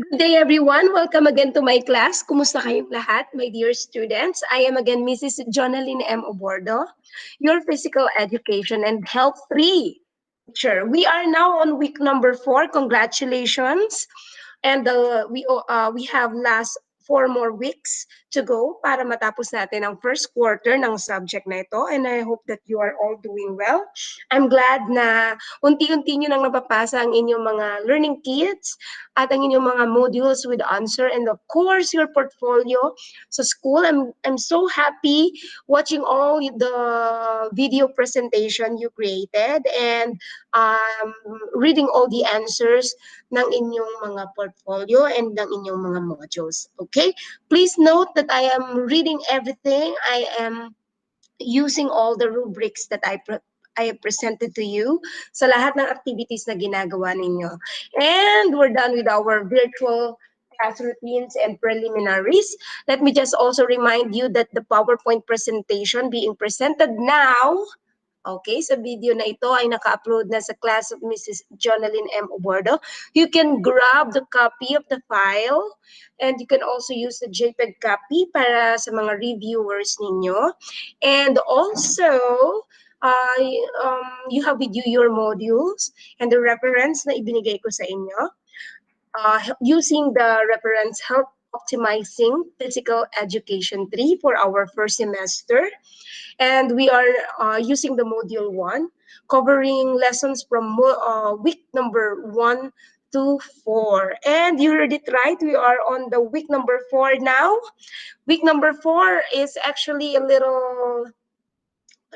Good day, everyone. Welcome again to my class. Kumusta kayong lahat, my dear students? I am again Mrs. Jonaline M. Obordo, your physical education and health 3 teacher. We are now on week number 4. Congratulations. And we have last 4 more weeks to go para matapos natin ang first quarter ng subject na ito. And I hope that you are all doing well. I'm glad na unti-unti nyo nang napapasa ang inyong mga learning kits at ang inyong mga modules with answer and of course your portfolio sa school. I'm so happy watching all the video presentation you created and reading all the answers ng inyong mga portfolio and ng inyong mga modules. Okay? Please note that I am reading everything. I am using all the rubrics that I have presented to you sa lahat ng activities na ginagawa ninyo. And we're done with our virtual class routines and preliminaries. Let me just also remind you that the PowerPoint presentation being presented now, okay, sa video na ito ay naka-upload na sa class of Mrs. Jonaline M. Obordo. You can grab the copy of the file and you can also use the JPEG copy para sa mga reviewers ninyo. And also, you have with you your modules and the reference na ibinigay ko sa inyo. Using the reference Help Optimizing Physical Education 3 for our first semester. And we are using the module 1, covering lessons from week number 1 to 4. And you heard it right, we are on the week number 4 now. Week number 4 is actually a little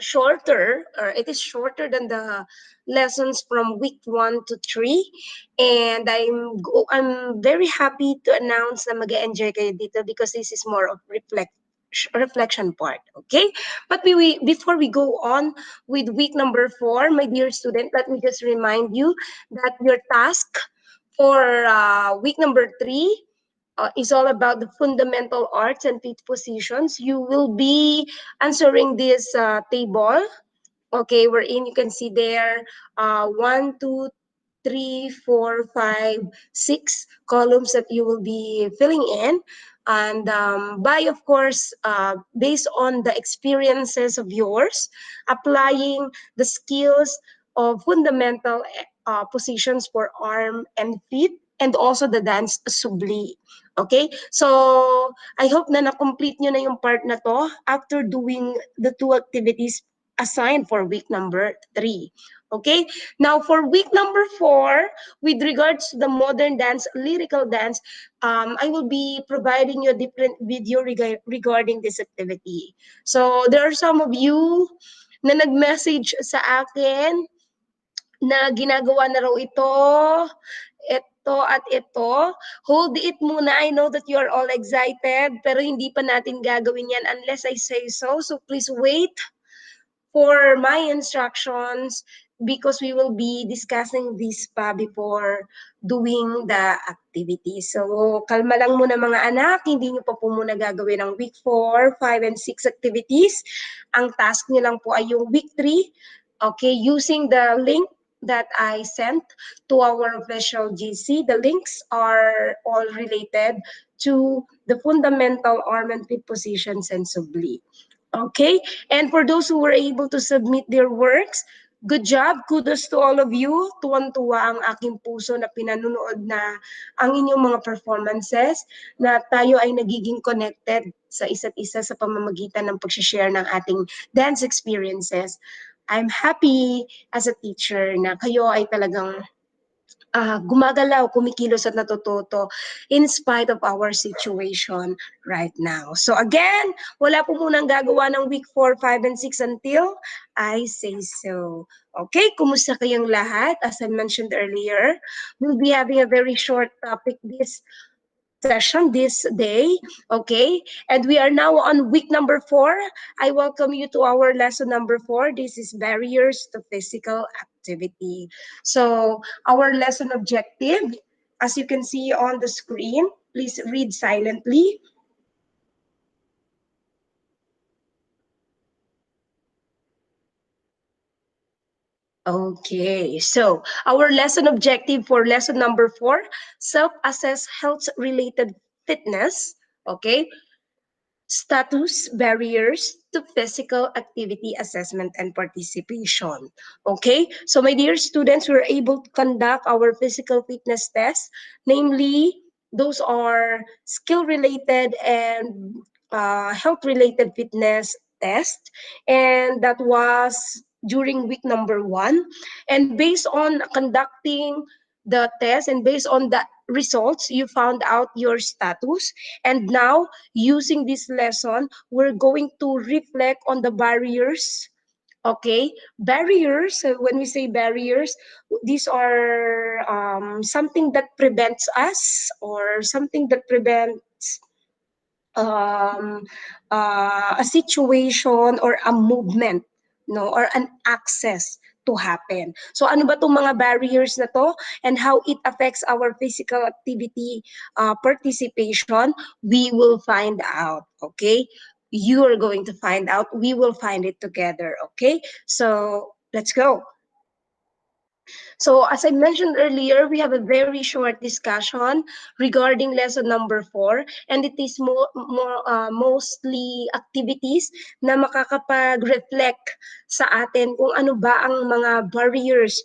shorter, or it is shorter than the lessons from week 1 to 3, and I'm very happy to announce na mag-enjoy kayo dito because this is more of reflection part. Okay, but before we go on with week number 4, my dear student, let me just remind you that your task for week number 3 is all about the fundamental arts and feet positions. You will be answering this table, okay, wherein you can see there 1, 2, 3, 4, 5, 6 columns that you will be filling in. And by, of course, based on the experiences of yours, applying the skills of fundamental positions for arm and feet, and also the dance subli. Okay? So, I hope na na-complete nyo na yung part na to after doing the 2 activities assigned for week number 3. Okay, now for week number 4, with regards to the modern dance, lyrical dance, I will be providing you a different video regarding this activity. So there are some of you na nag-message sa akin na ginagawa na raw ito at ito. Hold it muna. I know that you are all excited, pero hindi pa natin gagawin yan unless I say so. So please wait for my instructions because we will be discussing this pa before doing the activity. So, kalma lang muna mga anak, hindi nyo pa po muna gagawin ang week 4, 5, and 6 activities. Ang task nyo lang po ay yung week 3, okay, using the link that I sent to our official GC. The links are all related to the fundamental arm and feet positions and subli. Okay, and for those who were able to submit their works, good job, kudos to all of you. Tuwan-tuwa ang aking puso na pinanunood na ang inyong mga performances, na tayo ay nagiging connected sa isa't isa sa pamamagitan ng pag-share ng ating dance experiences. I'm happy as a teacher na kayo ay talagang gumagalaw, kumikilos at natututo in spite of our situation right now. So again, wala po munang gagawa ng week 4, 5, and 6 until I say so. Okay, kumusta kayong lahat? As I mentioned earlier, we'll be having a very short topic this session this day, okay? And we are now on week number 4. I welcome you to our lesson number 4. This is barriers to physical activity. So our lesson objective, as you can see on the screen, please read silently. Okay, so our lesson objective for lesson number 4, self-assess health-related fitness. Okay, status barriers to physical activity assessment and participation. Okay, so my dear students, we're able to conduct our physical fitness tests, namely, those are skill related and health related fitness test, and that was during week number 1. And based on conducting the test and based on the results, you found out your status. And now, using this lesson, we're going to reflect on the barriers. Okay, barriers. When we say barriers, these are something that prevents us or something that prevents um, a situation or a movement, no, or an access to happen. So ano ba itong mga barriers na to and how it affects our physical activity participation, we will find out, okay? You are going to find out. We will find it together, okay? So let's go. So as I mentioned earlier, we have a very short discussion regarding lesson number 4, and it is mostly activities na makakapag-reflect sa atin kung ano ba ang mga barriers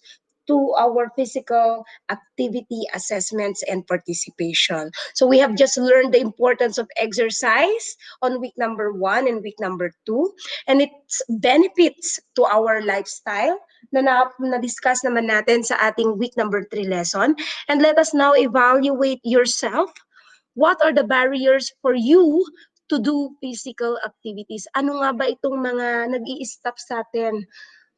to our physical activity assessments and participation. So we have just learned the importance of exercise on week number 1 and week number 2, and its benefits to our lifestyle na-discuss naman natin sa ating week number 3 lesson. And let us now evaluate yourself. What are the barriers for you to do physical activities? Ano nga ba itong mga nag-i-stop sa atin,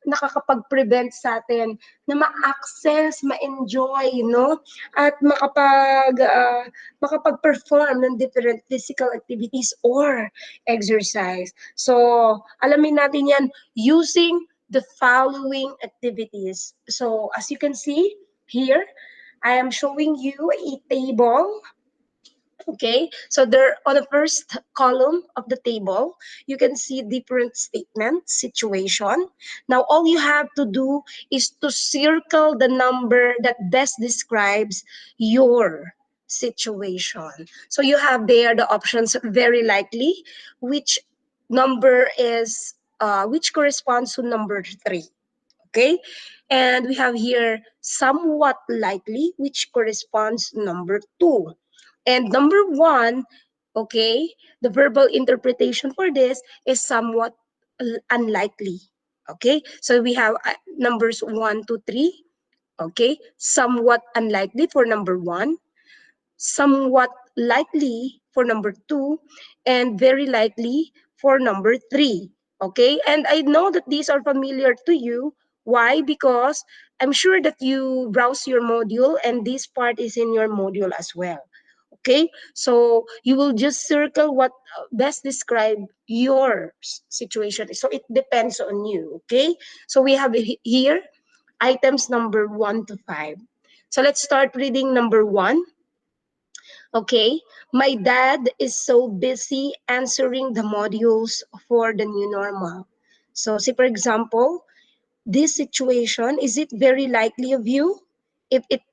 nakakapag-prevent sa atin na ma-access, ma-enjoy, no? At makapag-perform ng different physical activities or exercise. So, alamin natin yan using the following activities. So, as you can see here, I am showing you a table. Okay, so there on the first column of the table, you can see different statements, situation. Now, all you have to do is to circle the number that best describes your situation. So you have there the options very likely, which number is, which corresponds to number 3. Okay, and we have here somewhat likely, which corresponds to number 2. And number 1, okay, the verbal interpretation for this is somewhat unlikely. Okay, so we have numbers 1 to 3. Okay, somewhat unlikely for number 1, somewhat likely for number 2, and very likely for number 3. Okay, and I know that these are familiar to you. Why? Because I'm sure that you browse your module and this part is in your module as well. Okay, so you will just circle what best describe your situation. So it depends on you. Okay, so we have here items number 1 to 5. So let's start reading number 1. Okay, my dad is so busy answering the modules for the new normal. So say for example, this situation, is it very likely of you? If it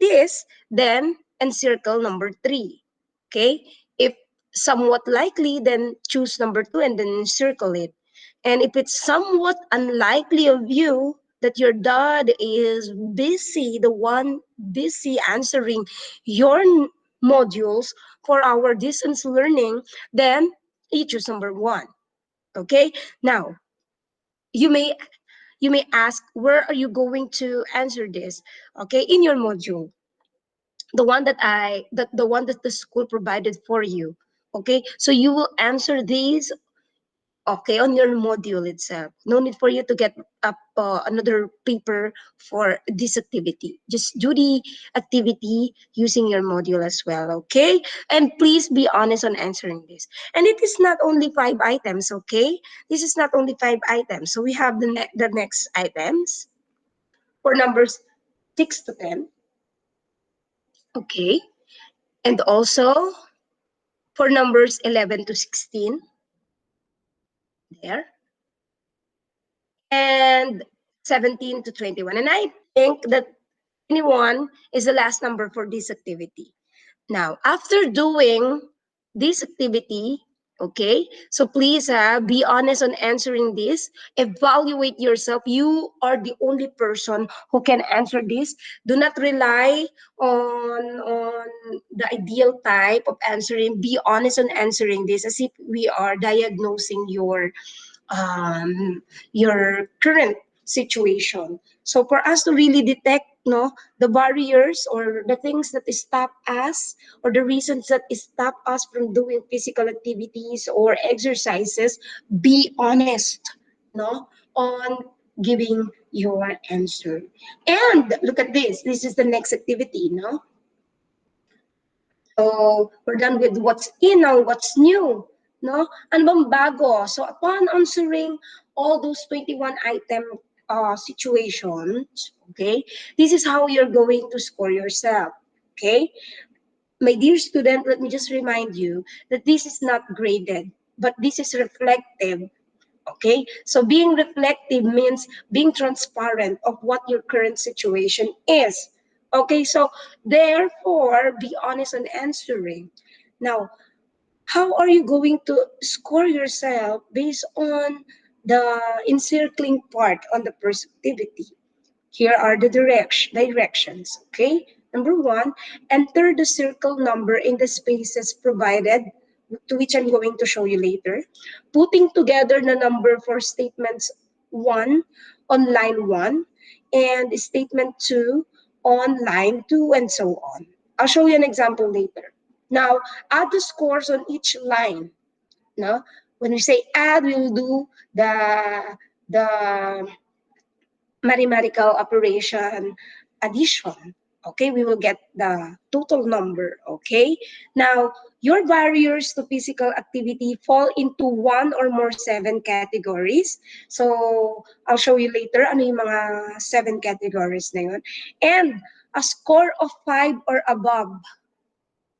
is, then encircle number 3. Okay? If somewhat likely, then choose number 2 and then circle it. And if it's somewhat unlikely of you that your dad is busy, the one busy answering your modules for our distance learning, then you choose number 1. Okay? Now, you may you may ask, where are you going to answer this? Okay, in your module, the one that the school provided for you. Okay, so you will answer these, okay, on your module itself. No need for you to get up another paper for this activity. Just do the activity using your module as well. Okay, and please be honest on answering this. And it is not only 5 items. Okay, this is not only 5 items. So we have the next items for numbers 6 to 10. Okay, and also for numbers 11 to 16 there. And 17 to 21. And I think that 21 is the last number for this activity. Now, after doing this activity, okay, so please be honest on answering this. Evaluate yourself. You are the only person who can answer this. Do not rely on the ideal type of answering. Be honest on answering this as if we are diagnosing your current situation. So for us to really detect no the barriers or the things that stop us or the reasons that stop us from doing physical activities or exercises, be honest no on giving your answer. And look at this. This is the next activity, no? So, we're done with what's in now, what's new, no? Ano bang bago? So, upon answering all those 21 item situations, okay, this is how you're going to score yourself, okay? My dear student, let me just remind you that this is not graded, but this is reflective. Okay, so being reflective means being transparent of what your current situation is. Okay, so therefore, be honest on answering. Now, how are you going to score yourself based on the encircling part on the perspectivity? Here are the directions, okay? Number one, enter the circle number in the spaces provided, to which I'm going to show you later. Putting together the number for statements 1 on line 1 and statement 2 on line 2 and so on. I'll show you an example later. Now, add the scores on each line. No? When we say add, we will do the mathematical operation addition. Okay, we will get the total number. Okay, now your barriers to physical activity fall into one or more 7 categories. So I'll show you later ano yung mga 7 categories na yun. And a score of 5 or above.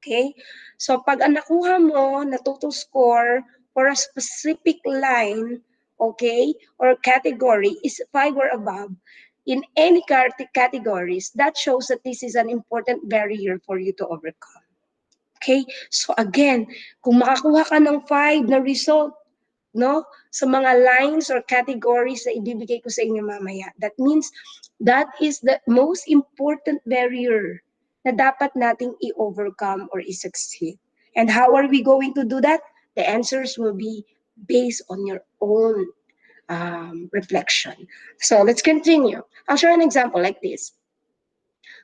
Okay? So, pag ang nakuha mo na total score for a specific line, okay, or category is 5 or above, in any categories, that shows that this is an important barrier for you to overcome. Okay? So, again, kung makakuha ka ng 5 na result, no, sa mga lines or categories na ibibigay ko sa inyo mamaya, that means that is the most important barrier na dapat nating i-overcome or i-succeed. And how are we going to do that? The answers will be based on your own reflection. So let's continue. I'll show an example like this.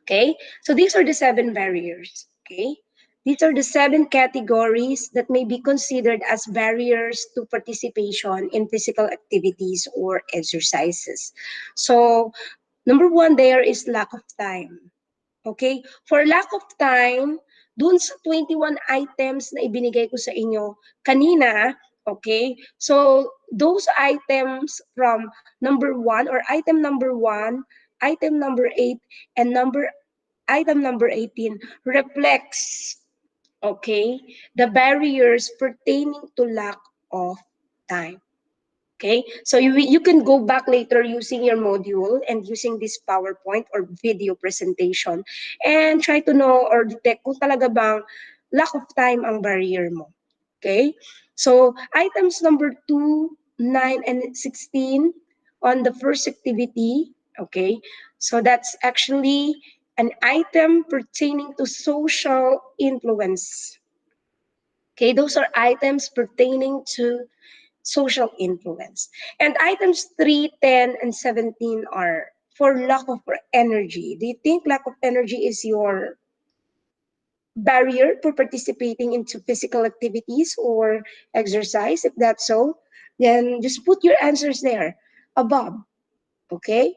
Okay, so these are the 7 barriers. Okay, these are the 7 categories that may be considered as barriers to participation in physical activities or exercises. So number one there is lack of time. Okay? For lack of time, dun sa 21 items na ibinigay ko sa inyo kanina, okay? So, those items from number 1 or item number 1, item number 8, and item number 18 reflects, okay, the barriers pertaining to lack of time. Okay, so you can go back later using your module and using this PowerPoint or video presentation and try to know or detect kung talaga bang lack of time ang barrier mo. Okay, so items number 2, 9, and 16 on the first activity. Okay, so that's actually an item pertaining to social influence. Okay, those are items pertaining to social influence. And items 3, 10, and 17 are for lack of energy. Do you think lack of energy is your barrier for participating into physical activities or exercise? If that's so, then just put your answers there above. Okay?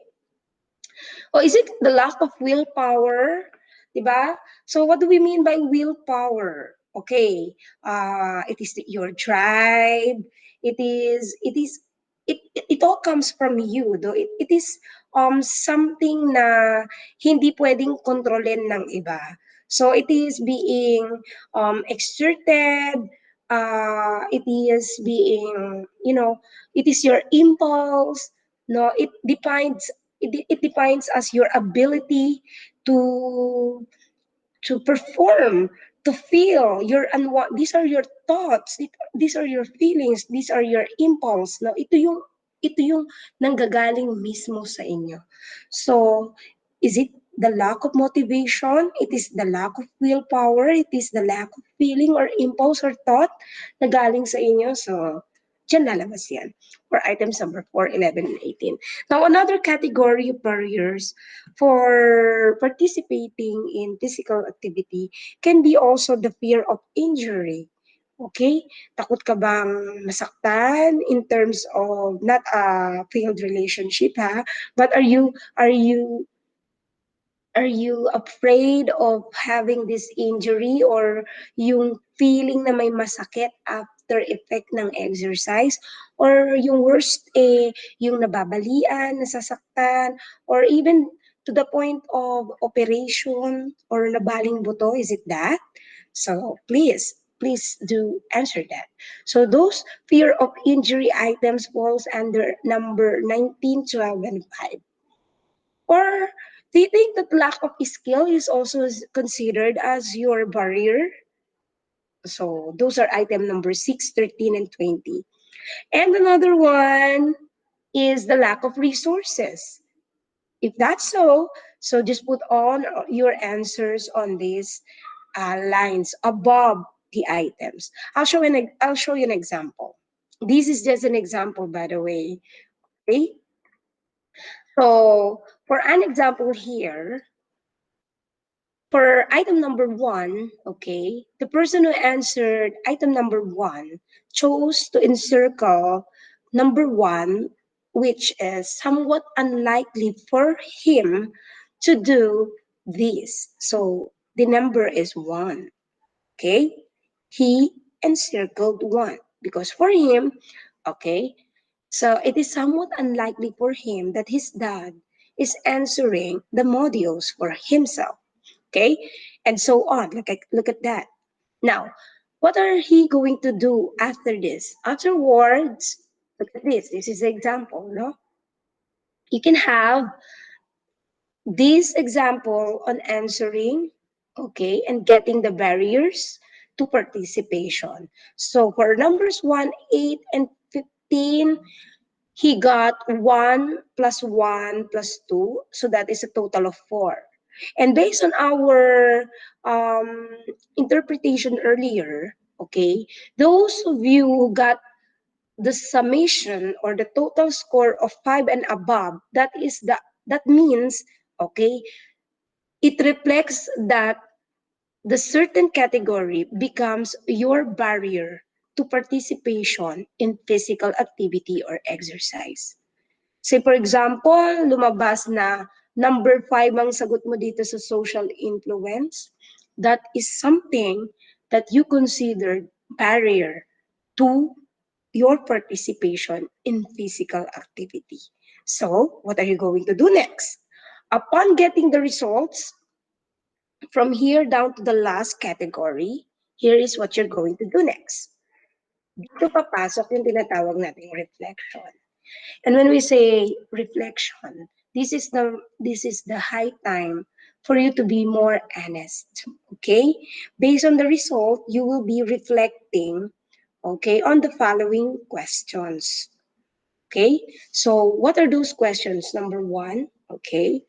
Or is it the lack of willpower? Diba? So what do we mean by willpower? Okay, it is your drive. It all comes from you, though. It is something na hindi pwedeng kontrolin ng iba. So it is being exerted. It is being, it is your impulse. No, it defines as your ability to perform, to feel your these are your thoughts, these are your feelings, these are your impulse. No, ito yung nanggagaling mismo sa inyo. So, is it the lack of motivation? It is the lack of willpower? It is the lack of feeling or impulse or thought na galing sa inyo? So, dyan lalabas yan for items number 4, 11, and 18. Now, another category of barriers for participating in physical activity can be also the fear of injury. Okay? Takot ka bang masaktan in terms of not a failed relationship, ha? But are you afraid of having this injury or yung feeling na may masakit after effect ng exercise? Or yung worst, yung nababalian, nasasaktan, or even to the point of operation or nabaling buto? Is it that? So please do answer that. So those fear of injury items falls under number 19, 12, and 5. Or do you think that lack of skill is also considered as your barrier? So those are item number 6, 13, and 20. And another one is the lack of resources. If that's so just put on your answers on these lines above the items. I'll show you an example. This is just an example, by the way. Okay. So for an example here, for item number 1, okay, the person who answered item number 1 chose to encircle number 1, which is somewhat unlikely for him to do this. So the number is 1, okay? He encircled 1 because for him, okay, so it is somewhat unlikely for him that his dad is answering the modules for himself. Okay, and so on. Look at that. Now, what are he going to do after this? Afterwards, look at this. This is the example, no? You can have this example on answering, okay, and getting the barriers to participation. So for numbers 1, 8, and 15, he got 1 plus 1 plus 2, so that is a total of 4. And based on our um, interpretation earlier, okay, those of you who got the summation or the total score of 5 and above, that means, okay, it reflects that the certain category becomes your barrier to participation in physical activity or exercise. Say for example, lumabas na number 5 ang sagot mo dito sa social influence. That is something that you considered barrier to your participation in physical activity. So, what are you going to do next? Upon getting the results, from here down to the last category, here is what you're going to do next. Dito papasok yung tinatawag nating reflection. And when we say reflection, this is the high time for you to be more honest. Okay? Based on the result, you will be reflecting, okay, on the following questions. Okay? So what are those questions? Number 1, okay,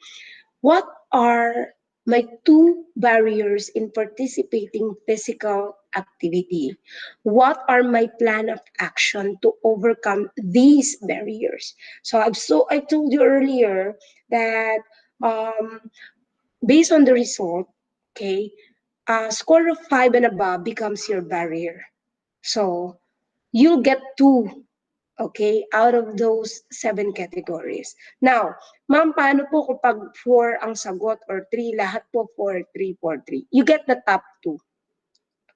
what are my 2 barriers in participating physical activity? What are my plan of action to overcome these barriers? So I told you earlier that um, based on the result, okay, a score of 5 and above becomes your barrier. So you'll get 2, okay, out of those 7 categories. Now, ma'am, paano po kapag 4 ang sagot or 3, lahat po 4, 3, 4, 3? You get the top 2.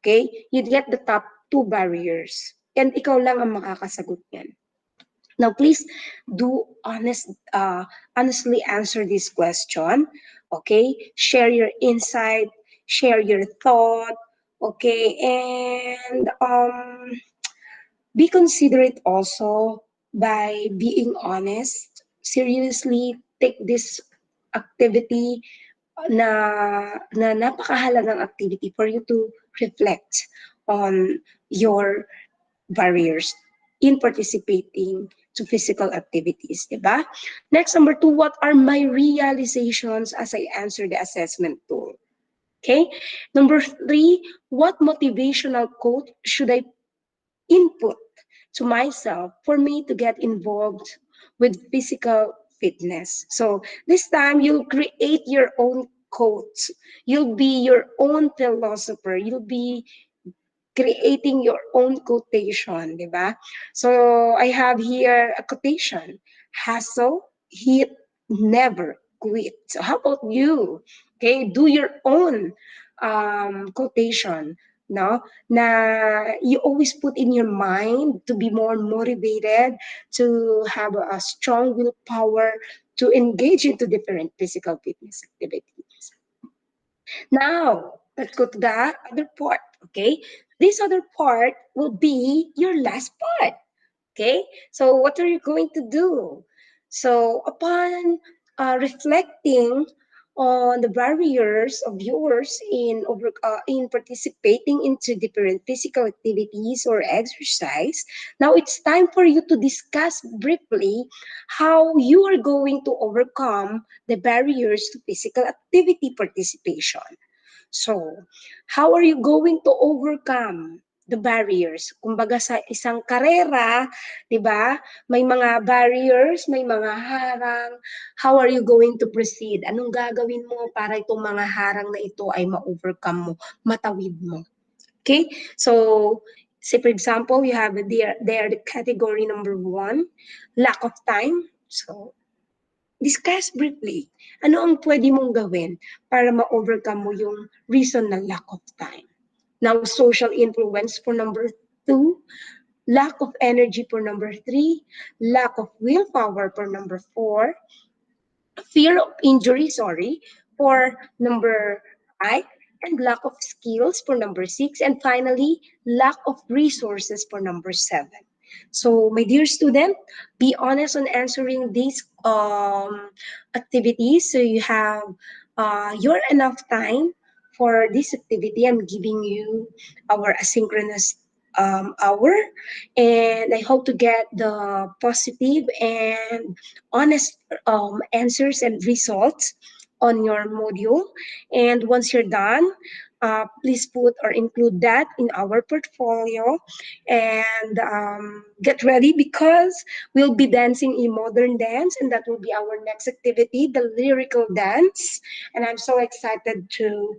Okay? You get the top 2 barriers. And ikaw lang ang makakasagot yan. Now, please do honestly answer this question. Okay? Share your insight, share your thought, okay? And be considerate also by being honest, seriously take this activity na napakahalagang activity for you to reflect on your barriers in participating to physical activities, di ba? Next, number two, what are my realizations as I answer the assessment tool? Okay. Number three, what motivational quote should I input to myself for me to get involved with physical fitness? So this time you'll create your own quotes. You'll be your own philosopher. You'll be creating your own quotation, di ba? So I have here a quotation. Hustle, hit, never quit. So how about you? Okay, do your own quotation, no? Na you always put in your mind to be more motivated, to have a strong willpower to engage into different physical fitness activities. Now, let's go to the other part, okay? This other part will be your last part, okay? So, what are you going to do? So, upon reflecting on the barriers of yours in participating into different physical activities or exercise, now it's time for you to discuss briefly how you are going to overcome the barriers to physical activity participation. So, how are you going to overcome the barriers? Kumbaga sa isang karera, 'di ba? May mga barriers, may mga harang. How are you going to proceed? Anong gagawin mo para itong mga harang na ito ay ma-overcome mo, matawid mo? Okay? So, say for example, you have there the category number one, lack of time. So, discuss briefly, ano ang pwede mong gawin para ma-overcome mo yung reason na lack of time. Now, social influence for number two, lack of energy for number three, lack of willpower for number four, fear of injury, sorry, for number five, and lack of skills for number six, and finally, lack of resources for number seven. So, my dear student, be honest on answering these activities so you have your enough time for this activity. I'm giving you our asynchronous hour, and I hope to get the positive and honest answers and results on your module. And once you're done, please put or include that in our portfolio and get ready because we'll be dancing in modern dance, and that will be our next activity, the lyrical dance. And I'm so excited to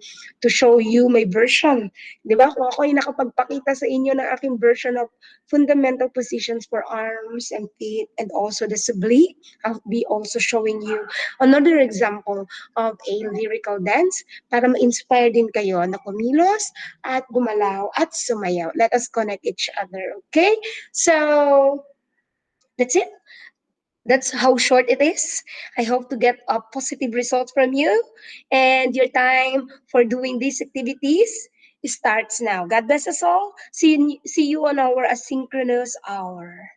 show you my version. Di ba? Kung ako ay nakapagpakita sa inyo ng aking version of fundamental positions for arms and feet and also the subli, I'll be also showing you another example of a lyrical dance para ma-inspire din kayo na kumilos at gumalaw at sumayaw. Let us connect each other, okay? So, that's it. That's how short it is. I hope to get positive results from you. And your time for doing these activities starts now. God bless us all. See you on our asynchronous hour.